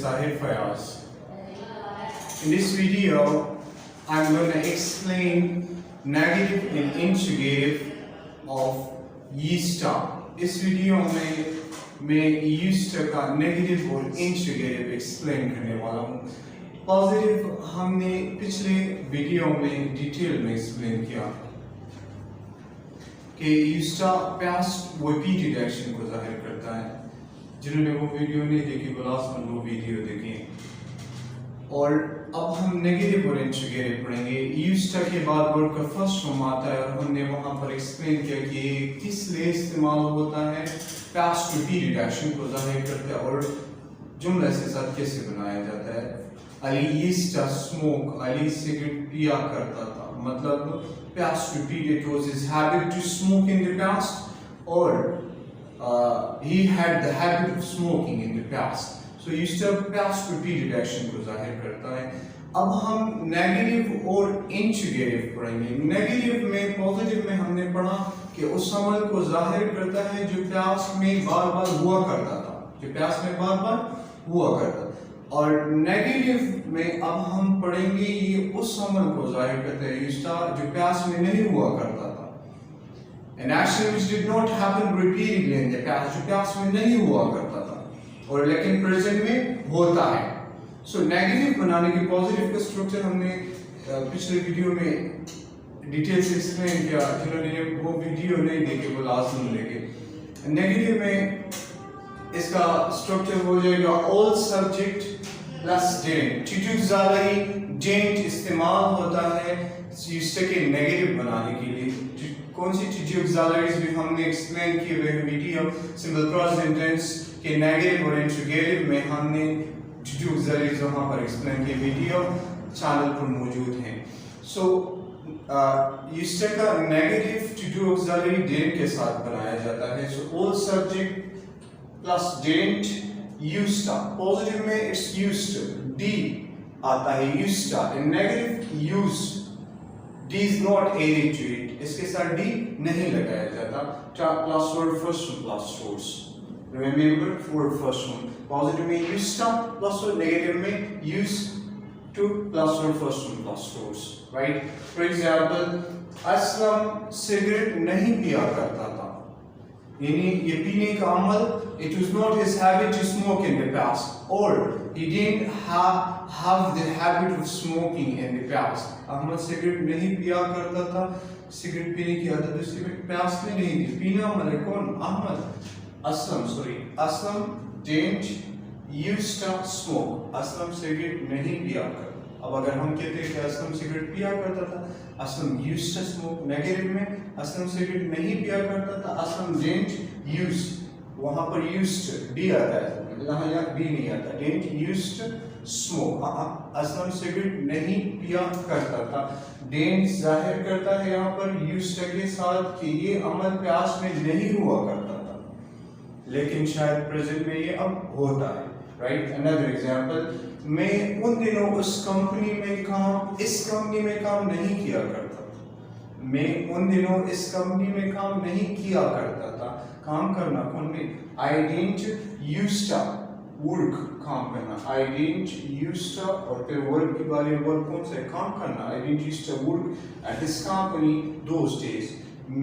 Zahir Fayaz. In this video, I'm going to explain negative and integrative of yeast. इस video में मैं yeast का negative और integrative explain करने वाला हूँ. Positive हमने पिछले वीडियो में डिटेल में explain किया कि yeast past repeated action को जाहिर करता है. जिन्होंने वो वीडियो नहीं देखी वो लास्ट में वो वीडियो देखें. और अब हम नेगेटिव और इंटीग्रेटिव पढ़ेंगे. यूज्ड के बाद वर्ड का फर्स्ट फॉर्म आता है और हमने वहाँ पर एक्सप्लेन किया कि ये किस लिए इस्तेमाल होता है. पास्ट रिपीटेड एक्शन को जाहिर करता है और जुमले के साथ कैसे बनाया जाता है. Ali used to smoke, Ali cigarette पिया करता था. मतलब past repeated was his habit to smoke in the past और he had the habit of smoking in the past. So used to past repeated action को जाहिर करता है. अब हम नेगेटिव और इंटीग्रेटिव पढ़ेंगे. नेगेटिव में पॉजिटिव में हमने पढ़ा कि उस अमल को जाहिर करता है जो पास्ट में बार बार हुआ करता था, जो पास्ट में बार बार हुआ करता. और नेगेटिव में अब हम पढ़ेंगे ये उस अमल को जाहिर करता है जो पास्ट में नहीं हुआ करता था. An action which did not happen repeatedly in the past, जो past में नहीं हुआ करता था और लेकिन present में होता है. So negative बनाने के positive का structure हमने पिछले वीडियो में डिटेल से एक्सप्लेन किया. जिन्होंने वो वीडियो नहीं देखे वो लास्ट में लेके. नेगेटिव में इसका स्ट्रक्चर हो जाएगा all subject plus didn't. Cheese ज़ालरी didn't इस्तेमाल होता है used के नेगेटिव बनाने के लिए. कौन सी चीज़ें ऑक्सिलरीज भी हमने एक्सप्लेन किए हुए वीडियो सिंपल प्रेजेंट टेंस के नेगेटिव और इंटीग्रेटिव में हमने चीज़ें ऑक्सिलरीज वहाँ पर एक्सप्लेन किए वीडियो चैनल पर मौजूद हैं. सो यूज्ड का नेगेटिव चीज़ें ऑक्सिलरी डिडंट के साथ बनाया जाता है. So all subject plus didn't used. Positive में इट्स यूज्ड डी आता है used. In negative used D is not added to it. इसके साथ D नहीं लगाया जाता. Plus word first one plus source. Remember for first one. Positive में used to plus word, negative में used to plus word first one plus source. Right? For example, Aslam cigarette नहीं पिया करता था. यानी ये पीने का अमल it was not his habit to smoke in the past or he didn't have the habit of smoking in the past. Ahmad cigarette नहीं पिया करता था. सिगरेट पीने की आदत उसके पास में नहीं थी. पीना मतलब कौन? Ahmad Aslam didn't used to smoke. Aslam cigarette नहीं पिया करता. अब अगर हम कहते हैं कि असलम सिगरेट पिया करता था, Aslam used to smoke. Negative में असलम सिगरेट नहीं पिया करता था, असलम didn't use. वहाँ पर used D आता है, यहाँ D नहीं आता. didn't used to smoke. Aslam cigarette नहीं पिया करता था. didn't जाहिर करता है यहाँ पर used के साथ कि ये अमल पास्ट में नहीं हुआ करता था लेकिन शायद प्रेजेंट में ये अब होता है. राइट? अनदर एग्जांपल, मैं उन दिनों उस कंपनी में इस कंपनी में काम नहीं किया करता था. मैं उन दिनों इस कंपनी में काम नहीं किया करता था. काम करना कौन में? I didn't used to work. काम करना. I didn't used to और फिर वर्क की बारे में वर्क कौन सा है? काम करना. I didn't used to work at this company those days.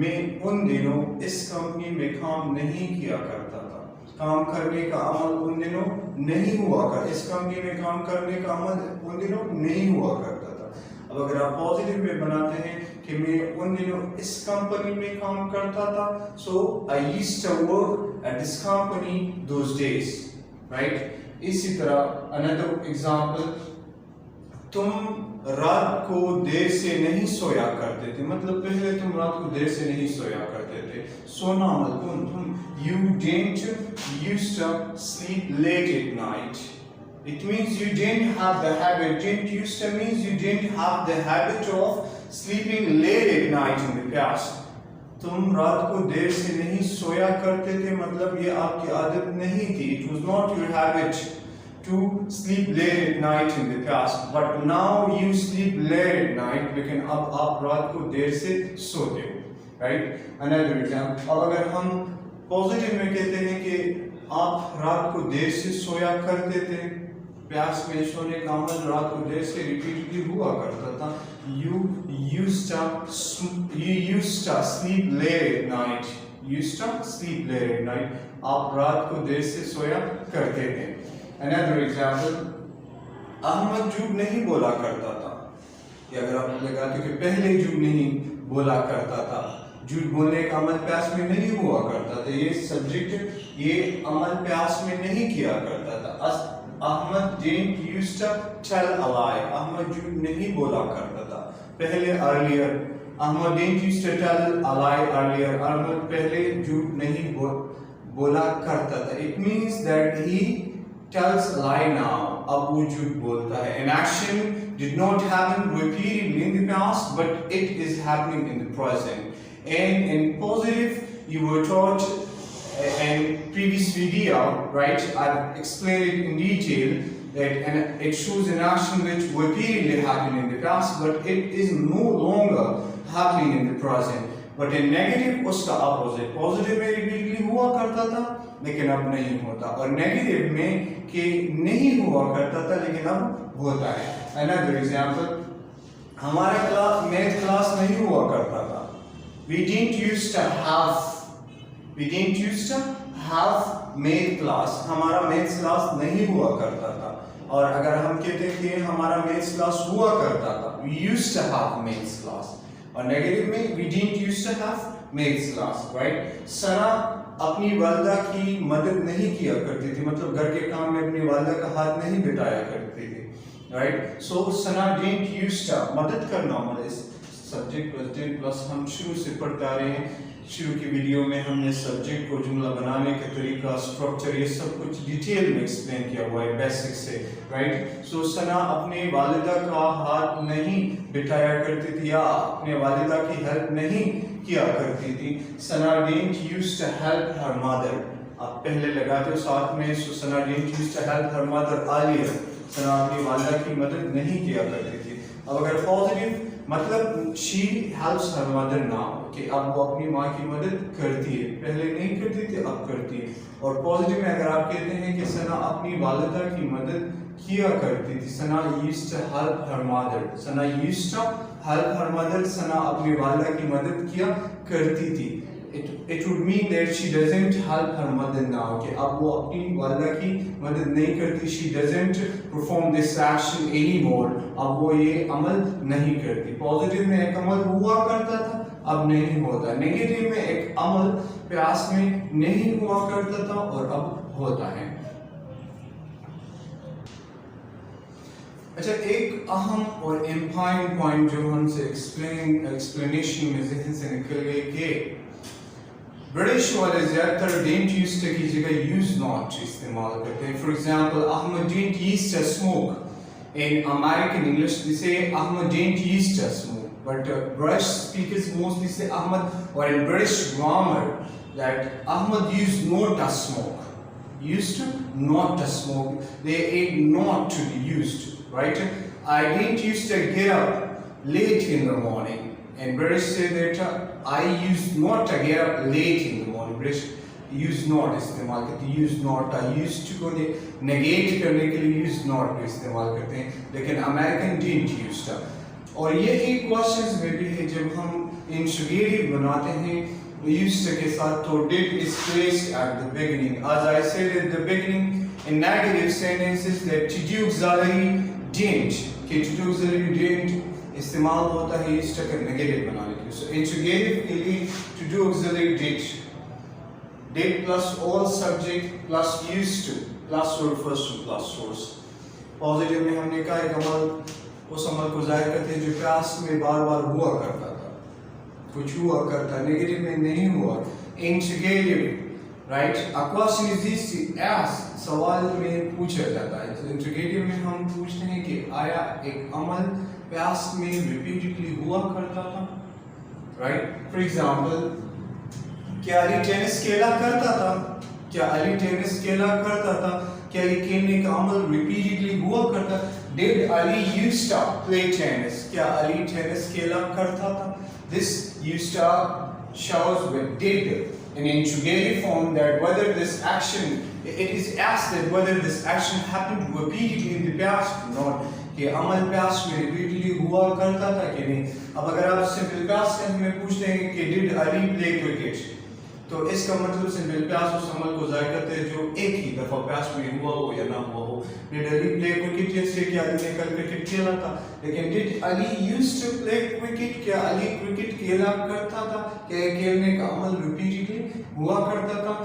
मैं उन दिनों इस कंपनी में काम नहीं किया करता था. काम करने का अमल उन दिनों नहीं हुआ कर. इस कंपनी में काम करने का अमल उन दिनों नहीं हुआ करता था. अब अगर आप पॉजिटिव में बनाते हैं कि मैं उन दिनों इस कंपनी में काम करता था, so I used to work at this company those days. Right? इसी तरह another example, तुम रात को देर से नहीं सोया करते थे. मतलब पहले तुम रात को देर से नहीं सोया करते थे. सोना मतलब तुम you didn't used to sleep late at night. It means you didn't have the habit. Didn't used to means you didn't have the habit of sleeping late at night in the past. तुम रात को देर से नहीं सोया करते थे मतलब ये आपकी आदत नहीं थी. It was not your habit to sleep late at night in the past. But now you sleep late at night. लेकिन अब आप रात को देर से सोते हो. Right? Another example. अब अगर हम पॉजिटिव में कहते हैं कि आप रात को देर से सोया करते थे प्यास में सोने का अमल रात को देर से रिपीटेडली हुआ करता था. You used to sleep late at night. Used to sleep late at night. आप रात को देर से सोया करते थे. Another example, अहमद झूठ नहीं बोला करता था. या अगर आप लगाते कि पहले झूठ नहीं बोला करता था, झूठ बोलने का अमल प्यास में नहीं हुआ करता था. ये सब्जेक्ट, ये अमल प्यास में नहीं किया करता था. Ahmad didn't used to tell a lie. Ahmad झूठ नहीं बोला करता था. पहले earlier, Ahmad didn't used to tell a lie earlier. Ahmad पहले झूठ नहीं बोला करता था. It means that he tells a lie now. अब वो झूठ बोलता है. An action did not happen repeatedly in the past, but it is happening in the present. And in positive, you were taught in previous video, right? I've explained it in detail that it shows an action which repeatedly happened in the past, but it is no longer happening in the present. But in negative, उसका opposite. Positive में repeatedly हुआ करता था, लेकिन अब नहीं होता. और negative में कि नहीं हुआ करता था, लेकिन अब होता है. Another example, हमारा मैथ क्लास नहीं हुआ करता था. We didn't used to have math class. हमारा मैथ्स क्लास नहीं हुआ करता था. और अगर हम कहते हैं कि हमारा मैथ्स क्लास हुआ करता था, we used to have maths class. और नेगेटिव में we didn't used to have maths class, right? सना अपनी वालिदा की मदद नहीं किया करती थी, मतलब घर के काम में अपनी वालिदा का हाथ नहीं बिठाया करती थी, right? So Sana didn't used to, मदद करना मतलब सब्जेक्ट प्लस डिड प्लस हम शुरू से पढ़ते आ रहे हैं. शुरू की वीडियो में हमने सब्जेक्ट को जुमला बनाने का तरीका, स्ट्रक्चर, ये सब कुछ डिटेल में एक्सप्लेन किया हुआ है बेसिक से, राइट? सो सना अपने वालिदा का हाथ नहीं बिठाया करती थी या अपने वालिदा की हेल्प नहीं किया करती थी. सना didn't used to help her mother. आप पहले लगाते हो साथ में, सो सना didn't used to help her mother earlier. सना अपनी वालिदा की मदद नहीं किया करती थी. अब अगर पॉजिटिव मतलब she helps her mother now, कि अब वो अपनी माँ की मदद करती है, पहले नहीं करती थी अब करती है. और पॉजिटिव में अगर आप कहते हैं कि सना अपनी वालिदा की मदद किया करती थी, सना used to help her mother. Sana used to help her mother, सना अपनी वालिदा की मदद किया करती थी. It would mean that she doesn't help her mother now, कि अब वो अपनी वालिदा की मदद नहीं करती. She doesn't perform this action anymore. अब वो ये अमल नहीं करती. पॉजिटिव में एक अमल हुआ करता था, अब नहीं होता. नेगेटिव में एक अमल प्यास में नहीं हुआ करता था और अब होता है. अच्छा, एक अहम और इम्पॉर्टेंट पॉइंट जो हमसे एक्सप्लेनेशन में ज़हन से निकल गए कि ब्रिटिश वाले ज़्यादातर didn't used to की जगह use not इस्तेमाल करते हैं. For example, Ahmad didn't used to smoke. In American English, they say Ahmad didn't used to smoke, but British speakers mostly say Ahmad, or in British grammar, that Ahmad used not to smoke. Used to not to smoke. They aid not to be used, right? I didn't used to get up late in the morning. And British say that I used not to get up late in the morning. British use not इस्तेमाल करते हैं. use not, I used to को negate करने के लिए use not को इस्तेमाल करते हैं, लेकिन American didn't use to. और ये एक questions में भी है जब हम इंट्रोगेटिव बनाते हैं used to के साथ, तो did is placed at the beginning. As I said at the beginning, in negative sentences that to do auxiliary didn't, कि to do auxiliary didn't इस्तेमाल होता है used to का negative बनाने के लिए. So इंट्रोगेटिव के लिए to do auxiliary did plus all subject plus used to plus refers to plus source. Positive में हमने कहा एक अमल उस अमल को जाहिर करते हैं जो प्यास में बार बार हुआ करता था, कुछ हुआ करता. नेगेटिव में नहीं हुआ. Interrogative, right? A question is this, ask, सवाल में पूछा जाता है. तो इंट्रोगेटिव में हम पूछते हैं कि आया एक अमल प्यास में रिपीटेडली हुआ करता था, राइट? फॉर एग्जाम्पल, क्या अली टेनिस खेला करता था? क्या अली टेनिस खेला करता था? क्या ये खेलने का अमल रिपीटेडली हुआ करता? Did Ali used to play tennis? क्या अली टेनिस खेला करता था? This used to shows with did in interrogative form that whether this action, it is asked that whether this action happened repeatedly in the past or not, کہ عمل past میں repeatedly ہوا کرتا تھا کہ نہیں. اب اگر آپ simple past tense میں پوچھتے ہیں کہ did Ali play cricket, تو اس کا مطلب simple past اس عمل کو ظاہر کرتے ہیں جو ایک ہی دفعہ past میں ہوا ہو یا نہ ہوا ہو. did Ali play cricket جیسے کہ علی نے کل کرکٹ کھیلا تھا, لیکن did Ali used to play cricket, کیا علی کرکٹ کھیلا کرتا تھا, کہ کھیلنے کا عمل repeatedly ہوا کرتا تھا.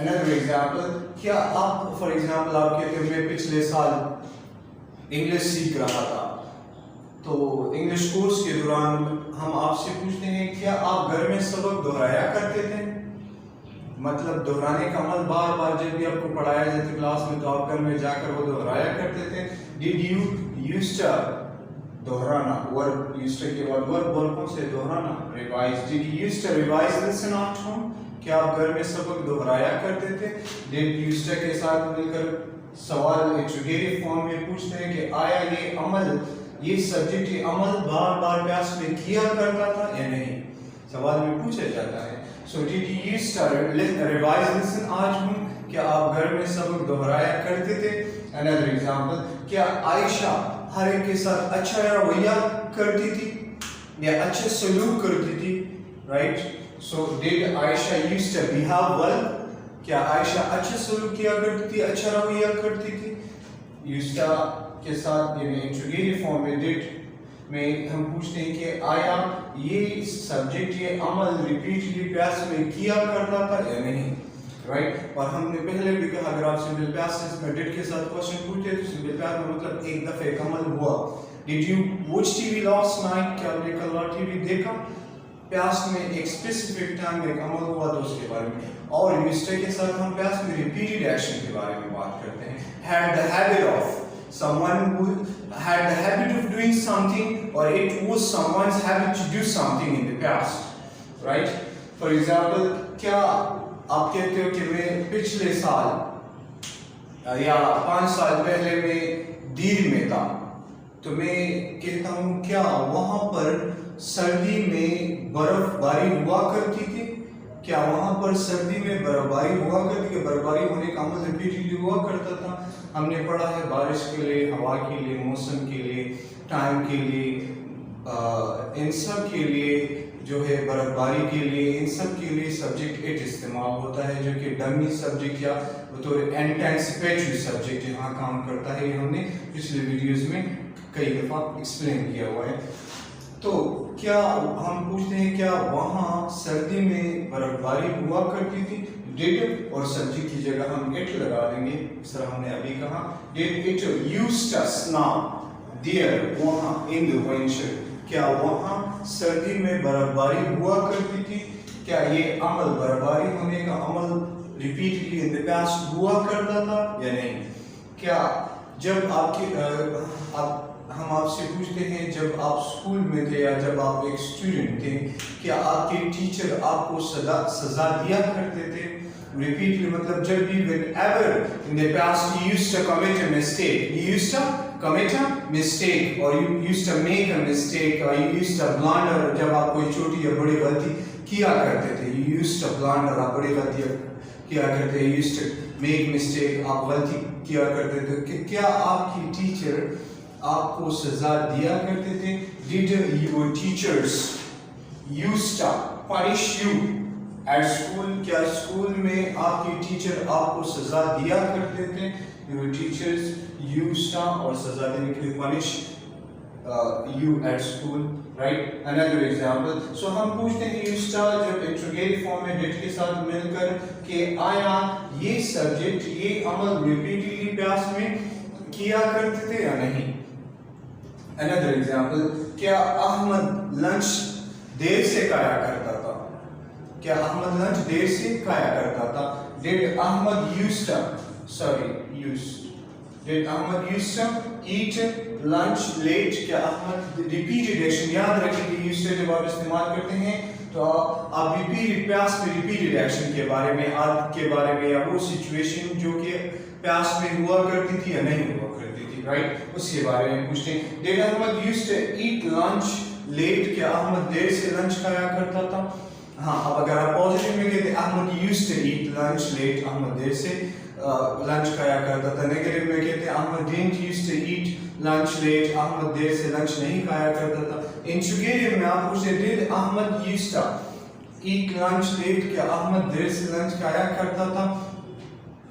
Another example, کیا آپ for example آپ کہتے ہیں میں پچھلے سال انگلش سیکھ رہا تھا, تو انگلش کورس کے دوران ہم آپ سے پوچھتے ہیں کیا آپ گھر میں سبق دہرایا کرتے تھے, مطلب دہرانے کا عمل بار بار جب بھی آپ کو پڑھایا جاتا کلاس میں تو آپ گھر میں جا کر وہ دہرایا کرتے تھے. Did you used to دہرانا, verb used to کے بعد verb کون سے دہرانا, revise. Did you used to revise lesson at home, کیا آپ گھر میں سبق دہرایا کرتے تھے. Did used to کے ساتھ مل کر سوال انٹروگیٹو فارم میں پوچھتے ہیں کہ آیا یہ عمل, یہ سبجیکٹ یہ عمل بار بار پیاس میں کیا کرتا تھا یا نہیں, سوال میں پوچھا جاتا ہے. So did you used to revise lesson آج ہوں, کیا آپ گھر میں سبق دہرایا کرتے تھے. Another example, کیا عائشہ ہر ایک کے ساتھ اچھا رویہ کرتی تھی یا اچھا سلوک کرتی تھی, right. So did Aisha used to behave well, کیا عائشہ اچھا سلوک کیا کرتی تھی, اچھا رویہ کرتی تھی. used to کے ساتھ یعنی انٹروگیٹو فارم میں did میں ہم پوچھتے ہیں کہ آیا یہ سبجیکٹ یہ عمل ریپیٹلی پیاس میں کیا کرتا تھا یا نہیں, رائٹ. اور ہم نے پہلے بھی کہا اگر آپ سمپل پیاس ٹینس میں ڈڈ کے ساتھ کوسچن پوچھتے تو سمپل پیاس میں مطلب ایک دفعہ ایک عمل ہوا. Did you watch T V last night, کیا آپ نے کل رات ٹی وی دیکھا. پیاس میں ایک اسپیسیفک ٹائم میں ایک عمل ہوا تو اس کے بارے میں. اور یوزڈ کے ساتھ ہم پیاس میں ریپیٹڈ ایکشن کے بارے میں بات کرتے ہیں. had the habit of, someone who had the habit of doing something, or it was someone's habit to do something in the past, right. For example, کیا آپ کہتے ہو کہ میں پچھلے سال یا 5 سال پہلے میں دیر میں تھا, تو میں کہتا ہوں کیا وہاں پر سردی میں برف باری ہوا کرتی تھی, کیا وہاں پر سردی میں برف باری ہوا کرتی, کہ برف باری ہونے کا عمل ریپیٹڈلی ہوا کرتا تھا. ہم نے پڑھا ہے بارش کے لیے, ہوا کے لیے, موسم کے لیے, ٹائم کے لیے, ان سب کے لیے جو ہے برف باری کے لیے, ان سب کے لیے سبجیکٹ ایٹ استعمال ہوتا ہے جو کہ ڈمی سبجیکٹ یا بطور اینٹیسپیٹری سبجیکٹ یہاں کام کرتا ہے. یہ ہم نے پچھلے ویڈیوز میں کئی دفعہ ایکسپلین کیا ہوا ہے. تو کیا ہم پوچھتے ہیں کیا وہاں سردی میں برف باری ہوا کرتی تھی. ڈڈ اور سبجیکٹ کی جگہ ہم اٹ لگا دیں گے, اس طرح ہم نے ابھی کہا. ڈڈ اٹ یوزڈ ٹو سنو دیئر, وہاں ان دی ونٹر, کیا وہاں سردی میں برف باری ہوا کرتی تھی. کیا یہ عمل برف باری ہونے کا عمل ریپیٹلی ان دی پاسٹ ہوا کرتا تھا یا نہیں. کیا جب آپ کی ہم آپ سے پوچھتے ہیں جب آپ اسکول میں تھے یا جب آپ ایک اسٹوڈنٹ تھے, کیا آپ کے ٹیچر آپ کو سزا دیا کرتے تھے. ریپیٹلی مطلب جب بھی whenever in the past you used to commit a mistake, you used to commit a mistake, or you used to make a mistake, or you used to blunder, جب آپ کوئی چھوٹی یا بڑی غلطی کیا کرتے تھے, you used to blunder, آپ بڑی غلطی کیا کرتے تھے, you used to make mistake, آپ غلطی کیا کرتے تھے, کہ کیا آپ کی ٹیچر آپ کو سزا دیا کرتے تھے. Did your teachers used to punish you at school, کیا اسکول میں آپ کی ٹیچر آپ کو سزا دیا کرتے تھے. Your teachers used to اور سزا دینے کے لیے punish you at school, right. Another example, so ہم پوچھتے ہیں used to جب interrogative form میں did کے ساتھ مل کر کہ آیا یہ سبجیکٹ یہ عمل ریپیٹلی پیاس میں کیا کرتے تھے یا نہیں. Another example, کیا احمد لنچ دیر سے کھایا کرتا تھا, کیا احمد لنچ دیر سے کھایا کرتا تھا. Did Ahmad used to eat lunch late, کیا احمد repeated ایکشن یاد رکھیں کہ used to جب آپ استعمال کرتے ہیں تو آپ repeated پیاس میں repeated ایکشن کے بارے میں, عادت کے بارے میں, یا وہ سچویشن جو کہ پیاس میں ہوا کرتی تھی یا نہیں ہوا کرتی تھی, رائٹ, اس کے بارے میں پوچھتے ہیں. Did Ahmad used to eat lunch late, کیا احمد دیر سے لنچ کھایا کرتا تھا. हाँ, अब अगर आप पॉजिटिव में कहते Ahmed used to eat lunch late, Ahmed देर से लंच खाया करता था। नेगेटिव में कहते Ahmed didn't used to eat lunch late, Ahmed देर से लंच नहीं खाया करता था। इंट्रोगेटिव में आप पूछते did Ahmad used to eat lunch late, क्या अहमद देर से लंच खाया करता था।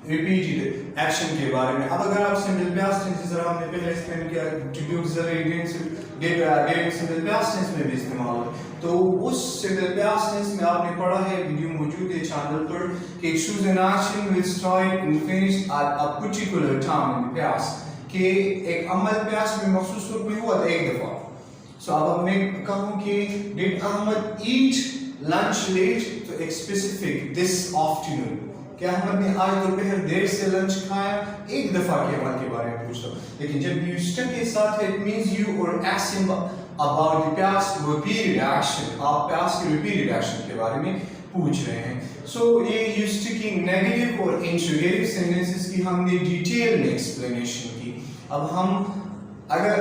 रिपीटेड एक्शन के बारे में। अब अगर आप सिंपल पास्ट टेंस जरा हमने पहले एक्सप्लेन किया to be auxiliary that simple past tense में भी इस्तेमाल होता है, तो उस सिंपल पास्ट टेंस में आपने पढ़ा है, वीडियो मौजूद है चैनल पर, कि choose an action will start and finish at a particular time in the past, कि एक अमल पास्ट में मखसूस वक्त में हुआ था एक दफा। सो अब मैं कहूँ कि did Ahmad eat lunch late, तो एक स्पेसिफिक दिस आफ्टरनून, क्या अहमद ने आज दोपहर देर से लंच खाया, एक दफा के अमल के बारे में पूछा। लेकिन जब यूज्ड टू के साथ है, it means you are asking about the past repeated action, आप पास्ट के रिपीटेड एक्शन के बारे में पूछ रहे हैं। सो ये यूज्ड टू की नेगेटिव और इंट्रोगेटिव सेंटेंसेस की हमने डिटेल में एक्सप्लेनेशन की। अब हम अगर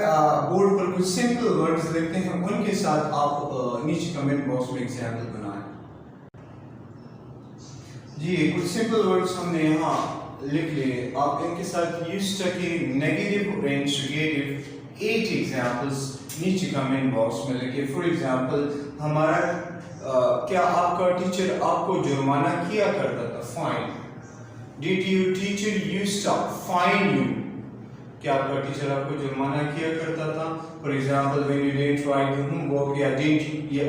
बोर्ड पर कुछ सिंपल वर्ड्स लिखते हैं, उनके साथ आप नीचे कमेंट बॉक्स में एग्जाम्पल बनाएं। जी कुछ सिंपल वर्ड्स हमने यहाँ लिख लिए, आप इनके साथ यूज्ड टू की नेगेटिव और इंट्रोगेटिव 8 एग्जांपल्स नीचे कमेंट बॉक्स में लिखिए। फॉर एग्जांपल हमारा क्या आपका टीचर आपको जुर्माना किया करता था, fine. Did your teacher used to fine you, क्या आपका टीचर आपको जुर्माना किया करता था। For example when you didn't write homework, या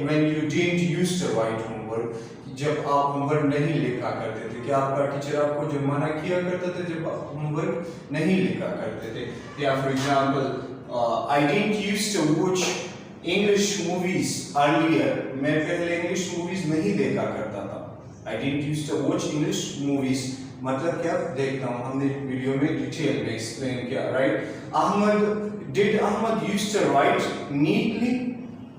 when you didn't used to write homework, जब आप होमवर्क नहीं लिखा करते थे, क्या आपका टीचर आपको जुर्माना किया करता था जब आप होमवर्क नहीं लिखा करते थे। या for example I didn't used to watch English movies earlier, मैं पहले इंग्लिश मूवीज नहीं देखा करता था। I didn't used to watch English movies मतलब क्या देखता हूँ, हमने वीडियो में डिटेल में एक्सप्लेन किया, right. Did Ahmad used to write neatly,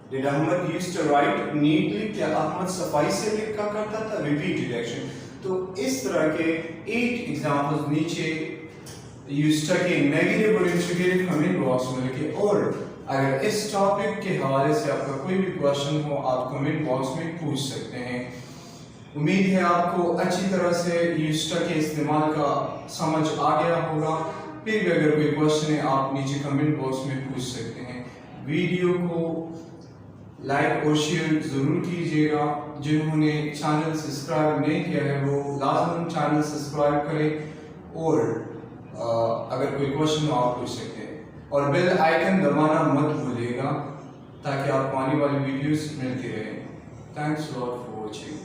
Did Ahmad used to write neatly, क्या अहमद सफाई से लिखा करता था, repeated action। तो इस तरह के 8 एग्जांपल्स नीचे used to के नेगेटिव और इंट्रोगेटिव कमेंट बॉक्स में लिखिए। और अगर इस टॉपिक के हवाले से आपका कोई भी क्वेश्चन हो, आप कमेंट बॉक्स में पूछ सकते हैं। उम्मीद है आपको अच्छी तरह से used to के इस्तेमाल का समझ आ गया होगा। फिर भी अगर कोई क्वेश्चन है, आप नीचे कमेंट बॉक्स में पूछ सकते हैं। वीडियो को लाइक और शेयर ज़रूर कीजिएगा। जिन्होंने चैनल सब्सक्राइब नहीं किया है वो लाजमन चैनल सब्सक्राइब करें, और अगर कोई क्वेश्चन हो आप पूछ सकते हैं। और बेल आइकन दबाना मत भूलिएगा ताकि आपको आने वाली वीडियोस मिलती रहे। Thanks lot for watching.